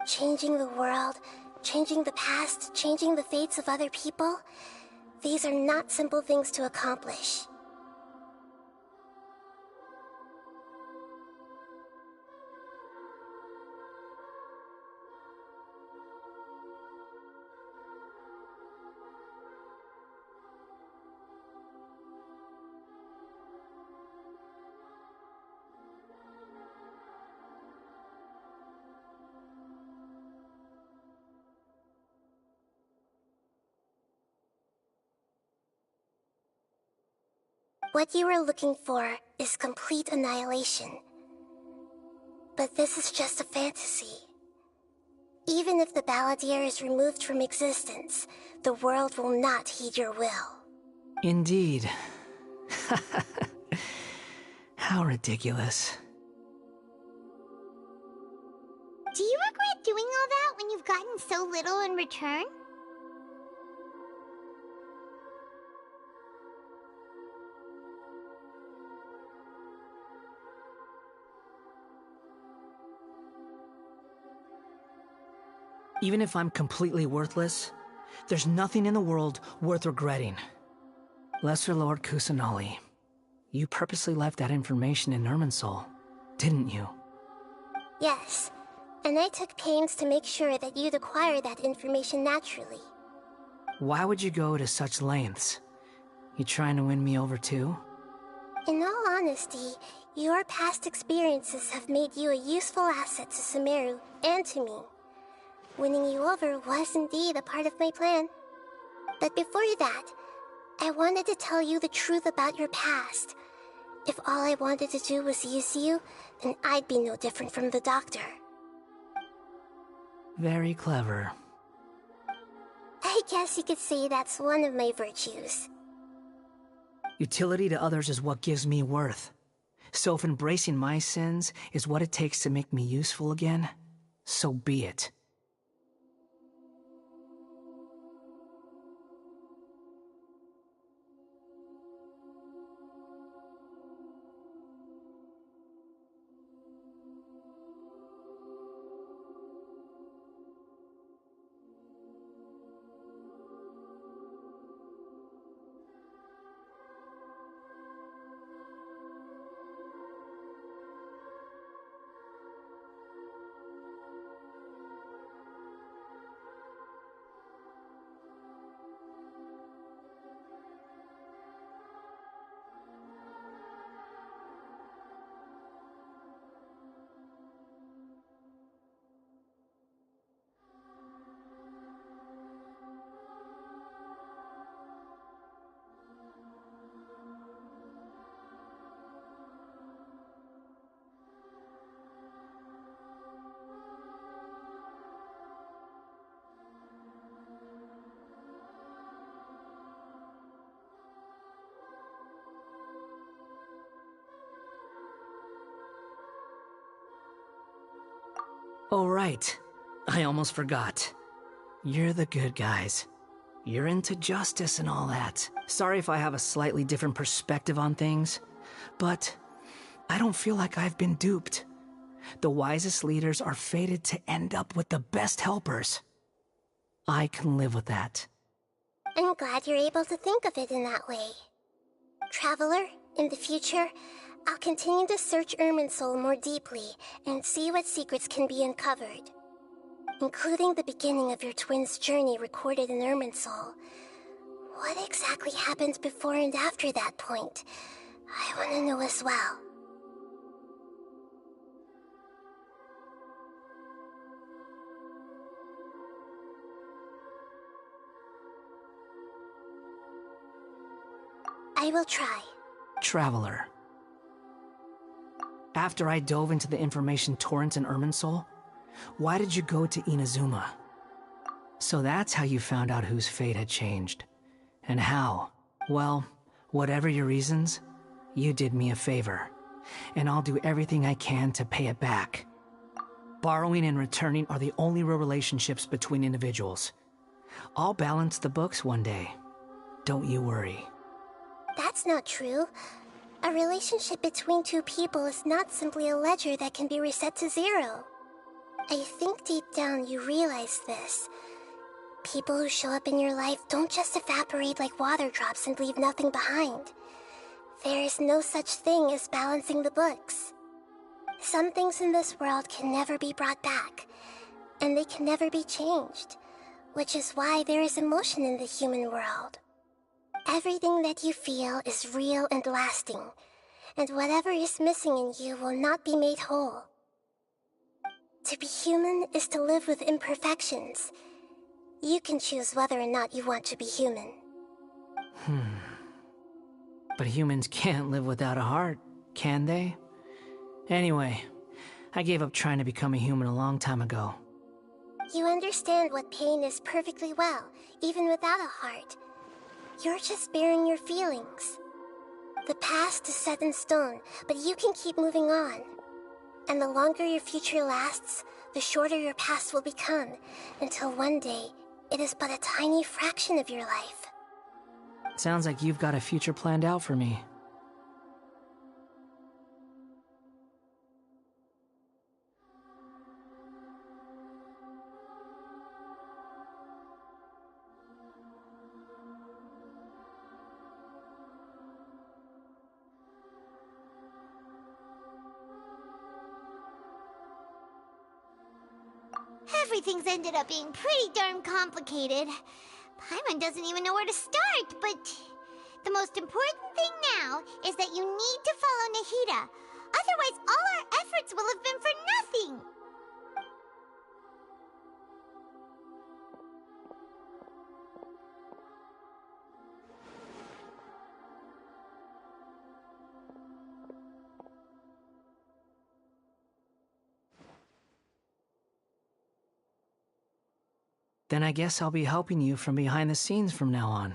Changing the world, changing the past, changing the fates of other people, these are not simple things to accomplish. What you were looking for is complete annihilation. But this is just a fantasy. Even if the Balladeer is removed from existence, the world will not heed your will. Indeed. How ridiculous. Do you regret doing all that when you've gotten so little in return? Even if I'm completely worthless, there's nothing in the world worth regretting. Lesser Lord Kusanali, you purposely left that information in Irminsul, didn't you? Yes, and I took pains to make sure that you'd acquire that information naturally. Why would you go to such lengths? You trying to win me over too? In all honesty, your past experiences have made you a useful asset to Sumeru and to me. Winning you over was indeed a part of my plan. But before that, I wanted to tell you the truth about your past. If all I wanted to do was use you, then I'd be no different from the doctor. Very clever. I guess you could say that's one of my virtues. Utility to others is what gives me worth. So if embracing my sins is what it takes to make me useful again, so be it. Oh, right. I almost forgot. You're the good guys. You're into justice and all that. Sorry if I have a slightly different perspective on things, but I don't feel like I've been duped. The wisest leaders are fated to end up with the best helpers. I can live with that. I'm glad you're able to think of it in that way. Traveler, in the future, I'll continue to search Irminsul more deeply and see what secrets can be uncovered. Including the beginning of your twins' journey recorded in Irminsul. What exactly happened before and after that point? I want to know as well. I will try. Traveler. After I dove into the information torrent in Irminsul, why did you go to Inazuma? So that's how you found out whose fate had changed. And how? Well, whatever your reasons, you did me a favor. And I'll do everything I can to pay it back. Borrowing and returning are the only real relationships between individuals. I'll balance the books one day. Don't you worry. That's not true. A relationship between two people is not simply a ledger that can be reset to zero. I think deep down you realize this. People who show up in your life don't just evaporate like water drops and leave nothing behind. There is no such thing as balancing the books. Some things in this world can never be brought back, and they can never be changed, which is why there is emotion in the human world. Everything that you feel is real and lasting, and whatever is missing in you will not be made whole. To be human is to live with imperfections. You can choose whether or not you want to be human. But humans can't live without a heart, can they? Anyway, I gave up trying to become a human a long time ago. You understand what pain is perfectly well, even without a heart. You're just bearing your feelings. The past is set in stone, but you can keep moving on. And the longer your future lasts, the shorter your past will become, until one day, it is but a tiny fraction of your life. Sounds like you've got a future planned out for me. Everything's ended up being pretty darn complicated. Paimon doesn't even know where to start, but the most important thing now is that you need to follow Nahida. Otherwise, all our efforts will have been for nothing. Then I guess I'll be helping you from behind the scenes from now on.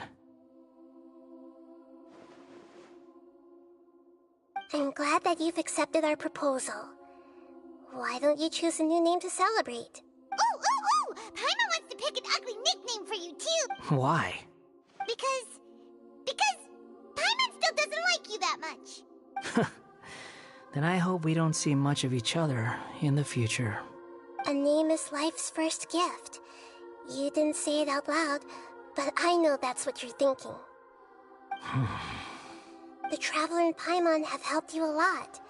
I'm glad that you've accepted our proposal. Why don't you choose a new name to celebrate? Ooh! Paimon wants to pick an ugly nickname for you, too! Why? Because Paimon still doesn't like you that much. Then I hope we don't see much of each other in the future. A name is life's first gift. You didn't say it out loud, but I know that's what you're thinking. The Traveler and Paimon have helped you a lot.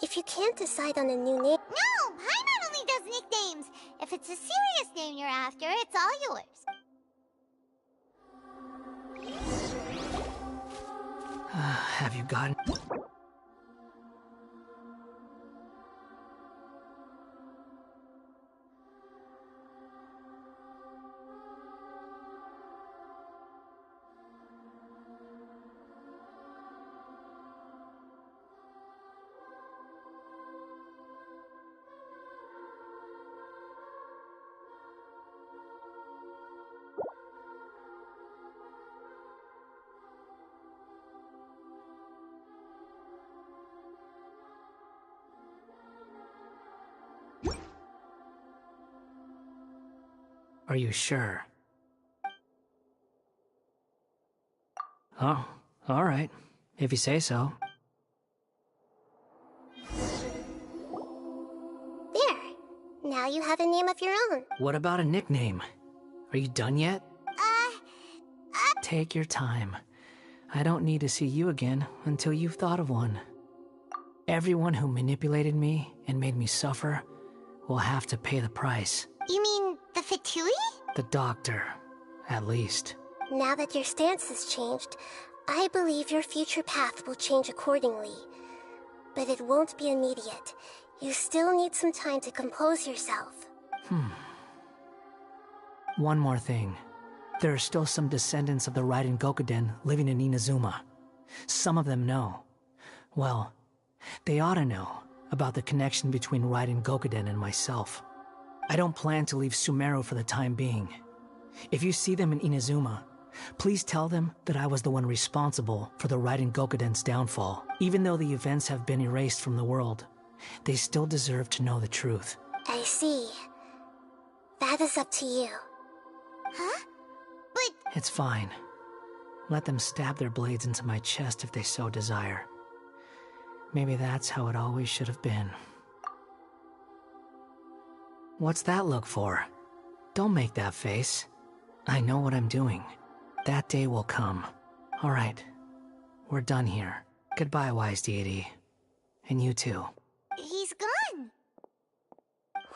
If you can't decide on a new name... No! Paimon only does nicknames! If it's a serious name you're after, it's all yours. Have you gotten... Are you sure? Oh, all right. If you say so. There! Now you have a name of your own. What about a nickname? Are you done yet? Take your time. I don't need to see you again until you've thought of one. Everyone who manipulated me and made me suffer will have to pay the price. You mean the Fatui? The doctor, at least. Now that your stance has changed, I believe your future path will change accordingly. But it won't be immediate. You still need some time to compose yourself. One more thing. There are still some descendants of the Raiden Gokuden living in Inazuma. Some of them know. Well, they ought to know about the connection between Raiden Gokuden and myself. I don't plan to leave Sumeru for the time being. If you see them in Inazuma, please tell them that I was the one responsible for the Raiden Gokuden's downfall. Even though the events have been erased from the world, they still deserve to know the truth. I see. That is up to you. Huh? But... It's fine. Let them stab their blades into my chest if they so desire. Maybe that's how it always should have been. What's that look for? Don't make that face. I know what I'm doing. That day will come. Alright. We're done here. Goodbye, wise deity. And you too. He's gone.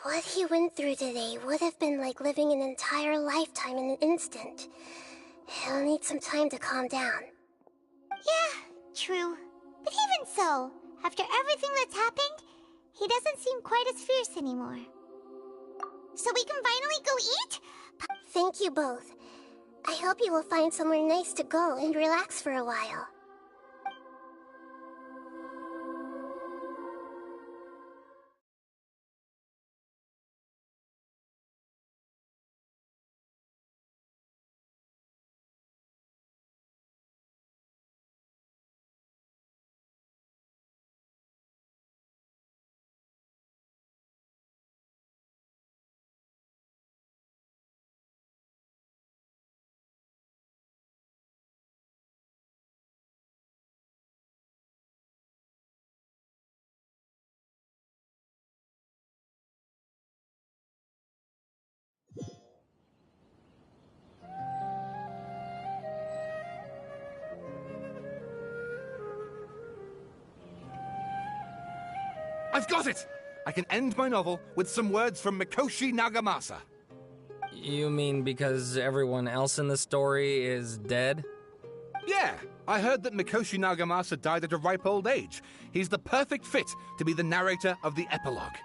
What he went through today would have been like living an entire lifetime in an instant. He'll need some time to calm down. Yeah, true. But even so, after everything that's happened, he doesn't seem quite as fierce anymore. So we can finally go eat? Thank you both. I hope you will find somewhere nice to go and relax for a while. I've got it! I can end my novel with some words from Mikoshi Nagamasa. You mean because everyone else in the story is dead? Yeah, I heard that Mikoshi Nagamasa died at a ripe old age. He's the perfect fit to be the narrator of the epilogue.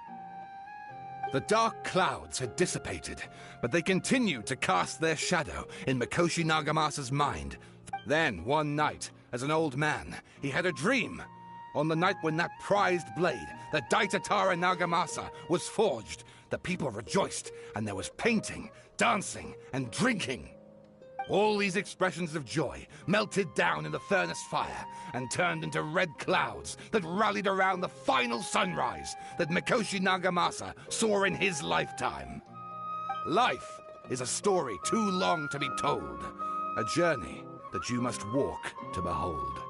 The dark clouds had dissipated, but they continued to cast their shadow in Mikoshi Nagamasa's mind. Then, one night, as an old man, he had a dream. On the night when that prized blade, the Daitatara Nagamasa, was forged, the people rejoiced, and there was painting, dancing, and drinking. All these expressions of joy melted down in the furnace fire and turned into red clouds that rallied around the final sunrise that Mikoshi Nagamasa saw in his lifetime. Life is a story too long to be told, a journey that you must walk to behold.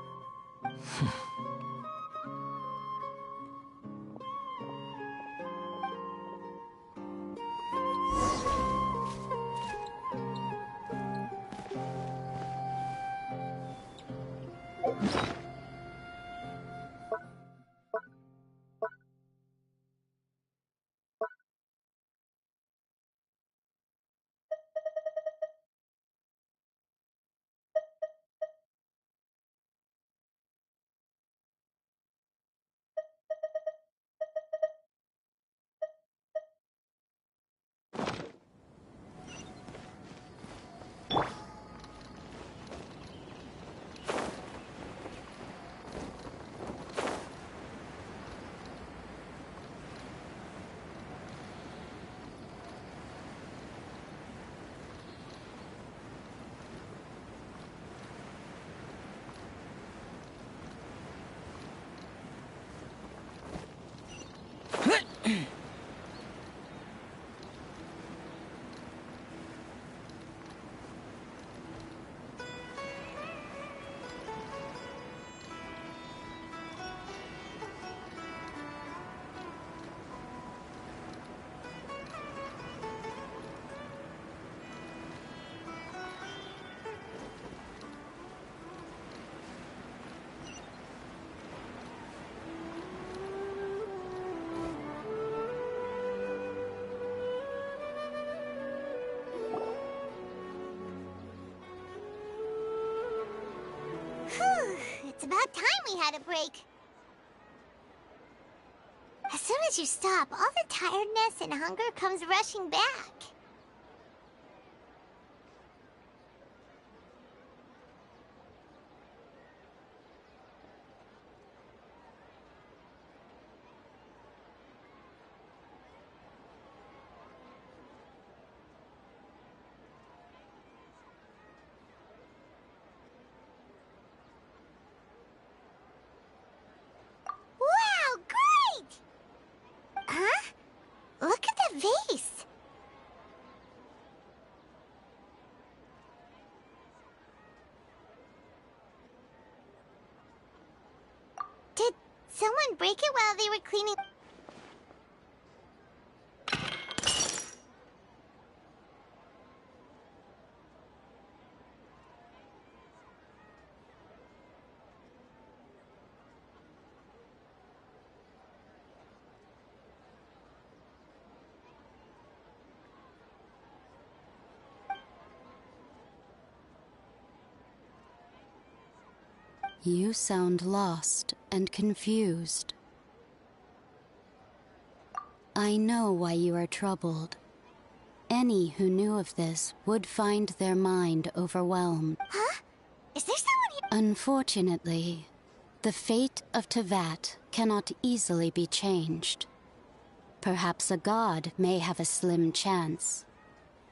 Whew, it's about time we had a break. As soon as you stop, all the tiredness and hunger comes rushing back. someone break it while they were cleaning? You sound lost and confused. I know why you are troubled. Any who knew of this would find their mind overwhelmed. Huh? Is there someone here? Unfortunately, the fate of Tevat cannot easily be changed. Perhaps a god may have a slim chance.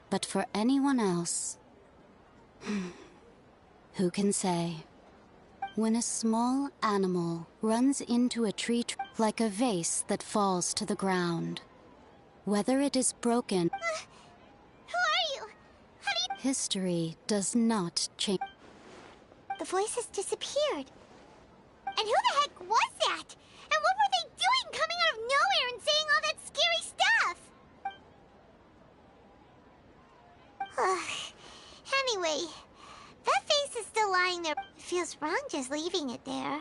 But for anyone else, who can say? When a small animal runs into a tree like a vase that falls to the ground, whether it is broken, Who are you? How do you... history does not change. The voice has disappeared. And who the heck was that? And what were they doing coming out of nowhere and saying all that scary stuff? Anyway, that face is still lying there. It feels wrong just leaving it there.